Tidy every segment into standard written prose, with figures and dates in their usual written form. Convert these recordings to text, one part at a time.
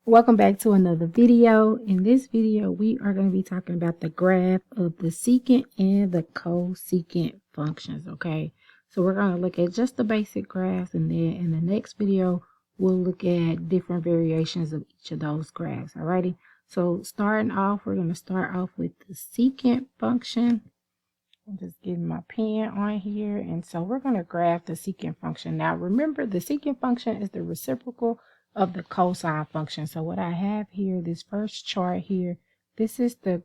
Welcome back to another video. In this video, we are going to be talking about the graph of the secant and the cosecant functions, okay? So we're going to look at just the basic graphs, and then in the next video, we'll look at different variations of each of those graphs, alrighty? So starting off, we're going to start off with the secant function. I'm just getting my pen on here, and so we're going to graph the secant function. Now remember, the secant function is the reciprocal of the cosine function. So what I have here, this first chart here, this is the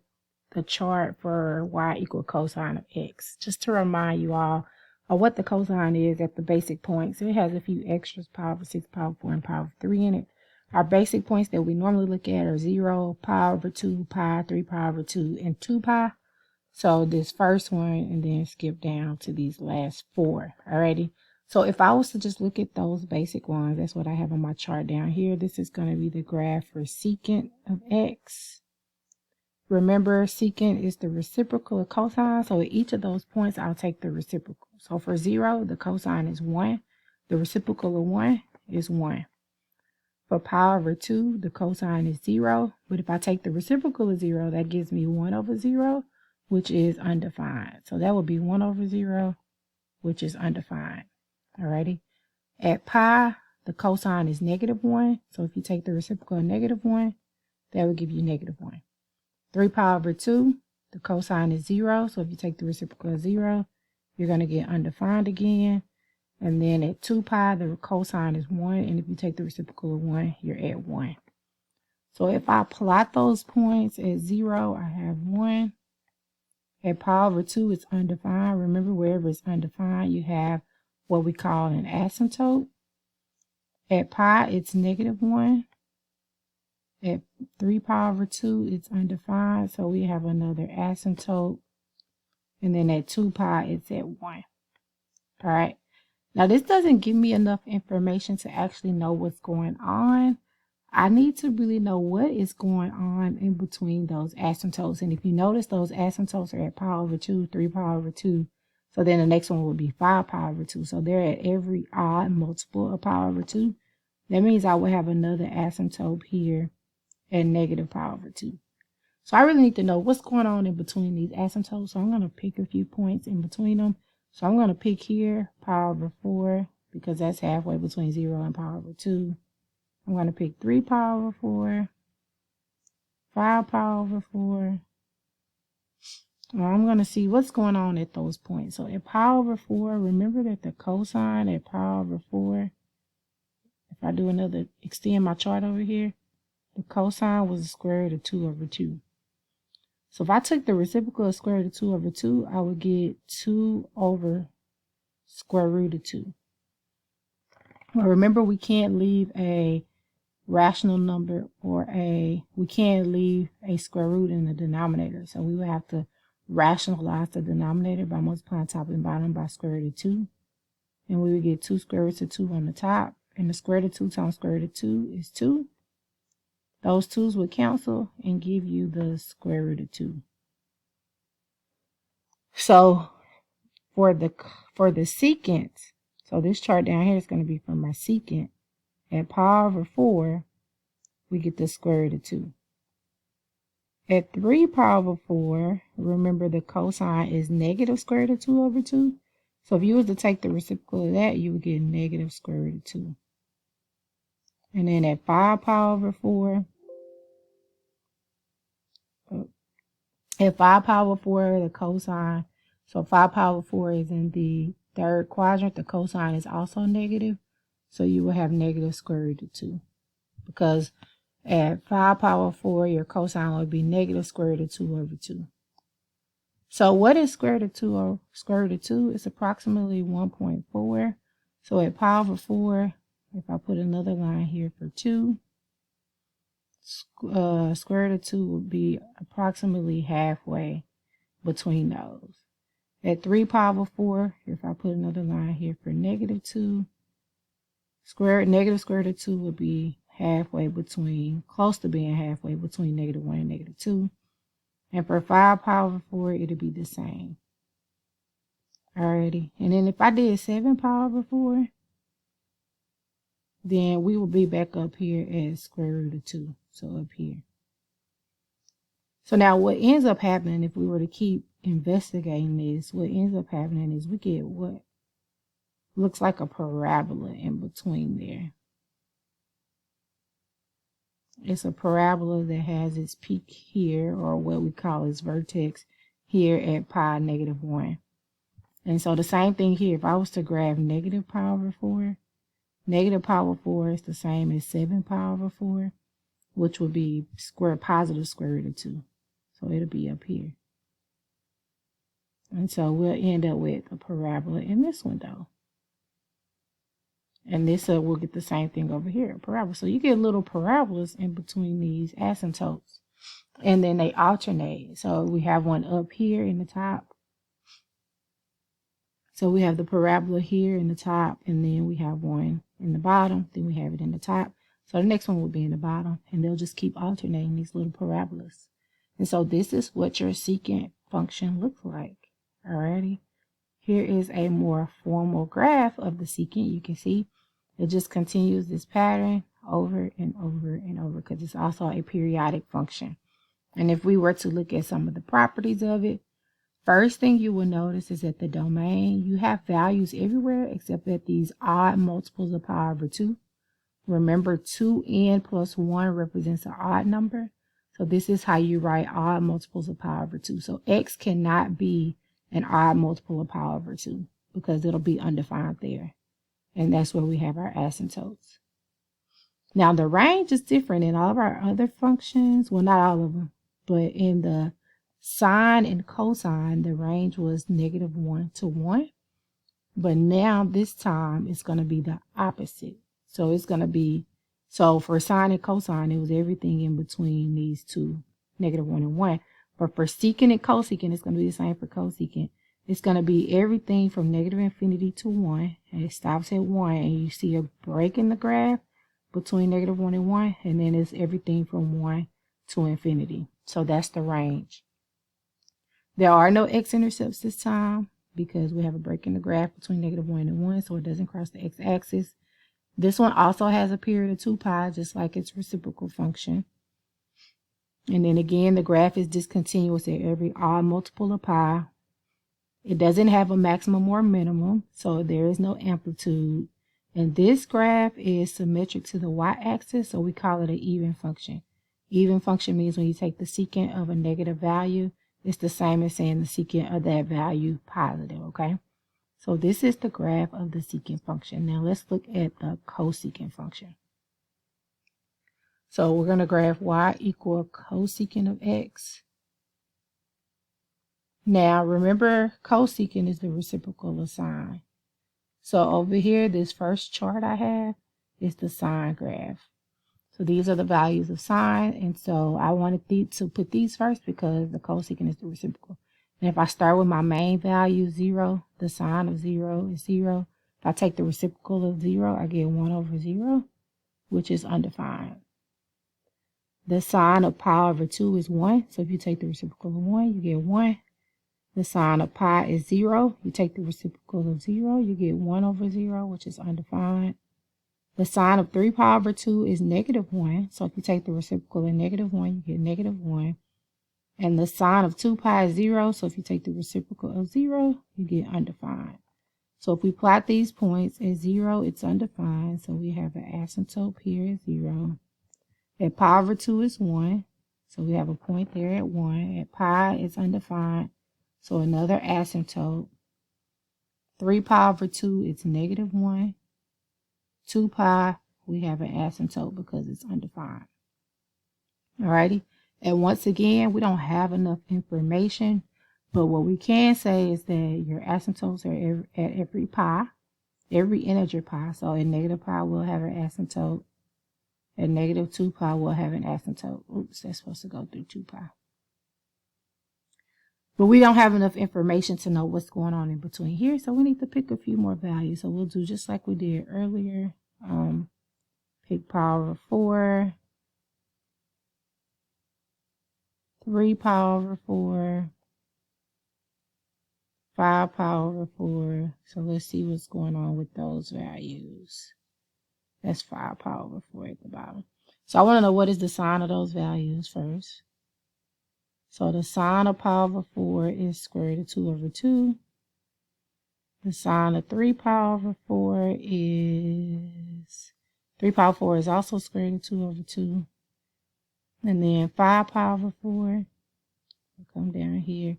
chart for y equal cosine of x. Just to remind you all of what the cosine is at the basic points. It has a few extras, pi over 6, pi over 4, and pi over 3 in it. Our basic points that we normally look at are 0, pi over 2, pi, 3 pi over 2, and 2 pi. So this first one, and then skip down to these last 4. Alrighty. So if I was to just look at those basic ones, that's what I have on my chart down here. This is going to be the graph for secant of x. Remember, secant is the reciprocal of cosine. So at each of those points, I'll take the reciprocal. So for 0, the cosine is 1. The reciprocal of 1 is 1. For pi over 2, the cosine is 0. But if I take the reciprocal of 0, that gives me 1 over 0, which is undefined. So that would be 1 over 0, which is undefined. Alrighty. At pi, the cosine is -1. So if you take the reciprocal of -1, that would give you -1. 3 pi over 2, the cosine is 0. So if you take the reciprocal of 0, you're going to get undefined again. And then at 2 pi, the cosine is 1. And if you take the reciprocal of 1, you're at 1. So if I plot those points at 0, I have 1. At pi over 2, it's undefined. Remember, wherever it's undefined, you have what we call an asymptote. At pi, it's -1. At 3 pi over 2, it's undefined, so we have another asymptote. And then at 2 pi, it's at 1. All right. Now, this doesn't give me enough information to actually know what's going on. I need to really know what is going on in between those asymptotes. And if you notice, those asymptotes are at pi over 2, 3 pi over 2. So then the next one will be 5 pi over 2. So they're at every odd multiple of pi over 2. That means I will have another asymptote here at -pi over 2. So I really need to know what's going on in between these asymptotes. So I'm going to pick a few points in between them. So I'm going to pick here pi over 4 because that's halfway between 0 and pi over 2. I'm going to pick 3 pi over 4, 5 pi over 4. I'm going to see what's going on at those points. So at pi over 4, remember that the cosine at pi over 4, if I do another, extend my chart over here, the cosine was the square root of 2 over 2. So if I took the reciprocal of square root of 2 over 2, I would get 2 over square root of 2. Well, remember, we can't leave a rational number we can't leave a square root in the denominator. So we would have to rationalize the denominator by multiplying top and bottom by square root of 2. And we would get 2 square roots of 2 on the top. And the square root of 2 times square root of 2 is 2. Those 2's would cancel and give you the square root of 2. So for the secant, so this chart down here is going to be for my secant. At pi over 4, we get the square root of 2. At 3 pi over 4, remember the cosine is negative square root of 2 over 2. So if you was to take the reciprocal of that, you would get negative square root of 2. And then at 5 pi over 4, the cosine, so 5 pi over 4 is in the third quadrant. The cosine is also negative. So you will have negative square root of 2. Because at 5 pi over 4, your cosine would be negative square root of 2 over 2. So what is square root of 2 or square root of 2? It's approximately 1.4. So at pi over 4, if I put another line here for 2, square root of 2 would be approximately halfway between those. At 3 pi over 4, if I put another line here for -2, negative square root of 2 would be halfway between, close to being halfway between -1 and -2. And for 5 pi over 4, it'll be the same. Alrighty. And then if I did 7 pi over 4, then we will be back up here at square root of 2. So up here. So now what ends up happening, if we were to keep investigating this, what ends up happening is we get what looks like a parabola in between there. It's a parabola that has its peak here, or what we call its vertex here at pi negative 1. And so the same thing here, if I was to graph negative pi over 4, negative pi over 4 is the same as 7 pi over 4, which would be positive square root of 2. So it'll be up here. And so we'll end up with a parabola in this one, though. And this we'll get the same thing over here, a parabola. So you get little parabolas in between these asymptotes. And then they alternate. So we have one up here in the top. So we have the parabola here in the top, and then we have one in the bottom, then we have it in the top. So the next one will be in the bottom, and they'll just keep alternating these little parabolas. And so this is what your secant function looks like. Alrighty. Here is a more formal graph of the secant. You can see it just continues this pattern over and over and over because it's also a periodic function. And if we were to look at some of the properties of it, first thing you will notice is that the domain, you have values everywhere except at these odd multiples of pi over 2. Remember, 2n plus 1 represents an odd number. So this is how you write odd multiples of pi over 2. So x cannot be an odd multiple of pi over 2 because it'll be undefined there. And that's where we have our asymptotes. Now the range is different in all of our other functions. Well, not all of them, but in the sine and cosine, the range was negative 1 to 1. But now this time it's going to be the opposite. So it's going to be, so for sine and cosine, it was everything in between these two, negative 1 and 1. But for secant and cosecant, it's going to be the same for cosecant. It's going to be everything from negative infinity to 1. And it stops at 1. And you see a break in the graph between negative 1 and 1. And then it's everything from 1 to infinity. So that's the range. There are no x-intercepts this time because we have a break in the graph between negative 1 and 1. So it doesn't cross the x-axis. This one also has a period of 2 pi, just like its reciprocal function. And then again, the graph is discontinuous at every odd multiple of pi. It doesn't have a maximum or minimum, so there is no amplitude. And this graph is symmetric to the y-axis, so we call it an even function. Even function means when you take the secant of a negative value, it's the same as saying the secant of that value positive, okay? So this is the graph of the secant function. Now let's look at the cosecant function. So we're going to graph y equal cosecant of x. Now remember, cosecant is the reciprocal of sine. So over here, this first chart I have is the sine graph. So these are the values of sine, and so I wanted to put these first because the cosecant is the reciprocal. And if I start with my main value, 0, the sine of 0 is 0. If I take the reciprocal of 0, I get 1 over 0, which is undefined. The sine of pi over 2 is 1. So if you take the reciprocal of 1, you get 1. The sine of pi is 0. You take the reciprocal of 0, you get 1 over 0, which is undefined. The sine of 3 pi over 2 is negative 1. So if you take the reciprocal of negative 1, you get negative 1. And the sine of 2 pi is 0. So if you take the reciprocal of 0, you get undefined. So if we plot these points at 0, it's undefined. So we have an asymptote here at 0. At pi over 2 is 1. So we have a point there at 1. At pi, it's undefined. So another asymptote. 3 pi over 2, it's negative 1. 2 pi, we have an asymptote because it's undefined. Alrighty. And once again, we don't have enough information. But what we can say is that your asymptotes are at every pi, every integer pi. So at negative pi, we'll have an asymptote. At negative 2 pi, we'll have an asymptote. Oops, that's supposed to go through 2 pi. But we don't have enough information to know what's going on in between here. So we need to pick a few more values. So we'll do just like we did earlier. Pick pi over 4. 3 pi over 4. 5 pi over 4. So let's see what's going on with those values. That's 5 pi over 4 at the bottom. So I want to know what is the sign of those values first. So the sign of pi over 4 is square root of 2 over 2. The sign of 3 pi over 4 is 3 pi over 4 is also square root of 2 over 2. And then 5 pi over 4, I'll come down here,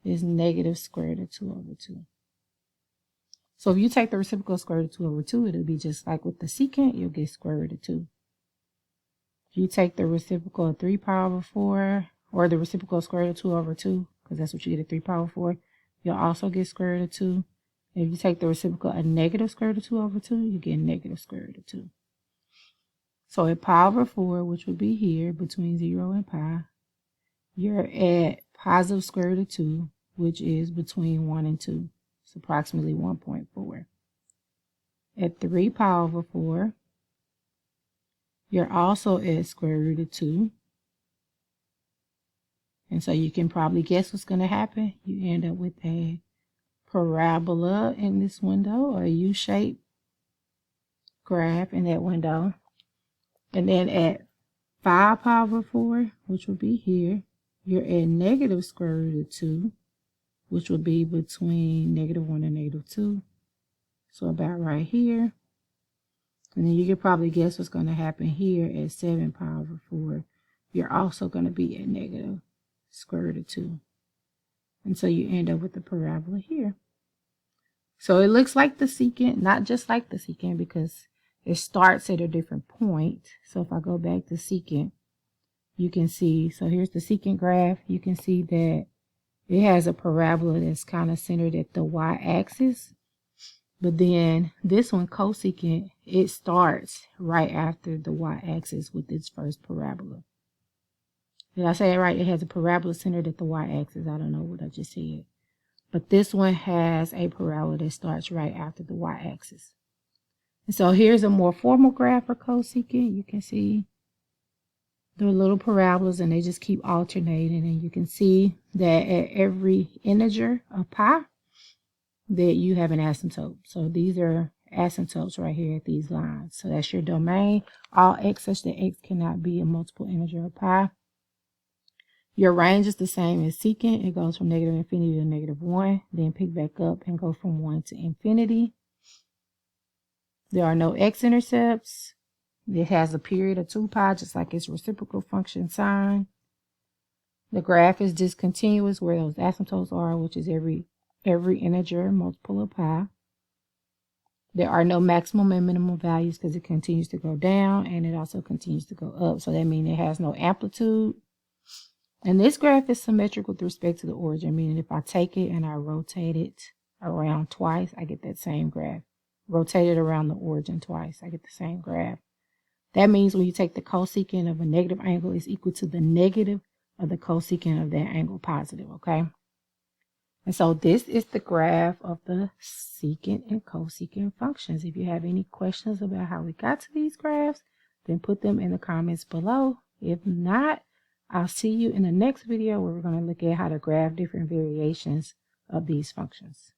is negative square root of 2 over 2. So if you take the reciprocal of square root of 2 over 2, it'll be just like with the secant, you'll get square root of 2. If you take the reciprocal of 3 pi over 4, or the reciprocal of square root of 2 over 2, because that's what you get at 3 pi over 4, you'll also get square root of 2. And if you take the reciprocal of negative square root of 2 over 2, you get negative square root of 2. So at pi over 4, which would be here between 0 and pi, you're at positive square root of 2, which is between 1 and 2. It's approximately 1.4. At 3 pi over 4, you're also at square root of 2. And so you can probably guess what's going to happen. You end up with a parabola in this window, or a U-shaped graph in that window. And then at 5 pi over 4, which would be here, you're at negative square root of 2, which would be between -1 and -2. So about right here. And then you can probably guess what's going to happen here at 7 pi over 4. You're also going to be at negative square root of 2. And so you end up with the parabola here. So it looks like the secant, not just like the secant, because it starts at a different point. So if I go back to secant, you can see, so here's the secant graph. You can see that it has a parabola that's kind of centered at the y-axis. But then this one, cosecant, it starts right after the y-axis with its first parabola. Did I say it right? It has a parabola centered at the y-axis. I don't know what I just said. But this one has a parabola that starts right after the y-axis. And so here's a more formal graph for cosecant. You can see the little parabolas, and they just keep alternating. And you can see that at every integer of pi, that you have an asymptote. So these are asymptotes right here at these lines. So that's your domain. All x such that x cannot be a multiple integer of pi. Your range is the same as secant. It goes from negative infinity to -1, then pick back up and go from 1 to infinity. There are no x-intercepts. It has a period of 2 pi, just like its reciprocal function sign. The graph is discontinuous where those asymptotes are, which is every integer multiple of pi. There are no maximum and minimum values because it continues to go down, and it also continues to go up. So that means it has no amplitude. And this graph is symmetric with respect to the origin, meaning if I take it and I rotate it around twice, I get that same graph. Rotate it around the origin twice, I get the same graph. That means when you take the cosecant of a negative angle, it's equal to the negative of the cosecant of that angle positive, okay? And so this is the graph of the secant and cosecant functions. If you have any questions about how we got to these graphs, then put them in the comments below. If not, I'll see you in the next video where we're going to look at how to graph different variations of these functions.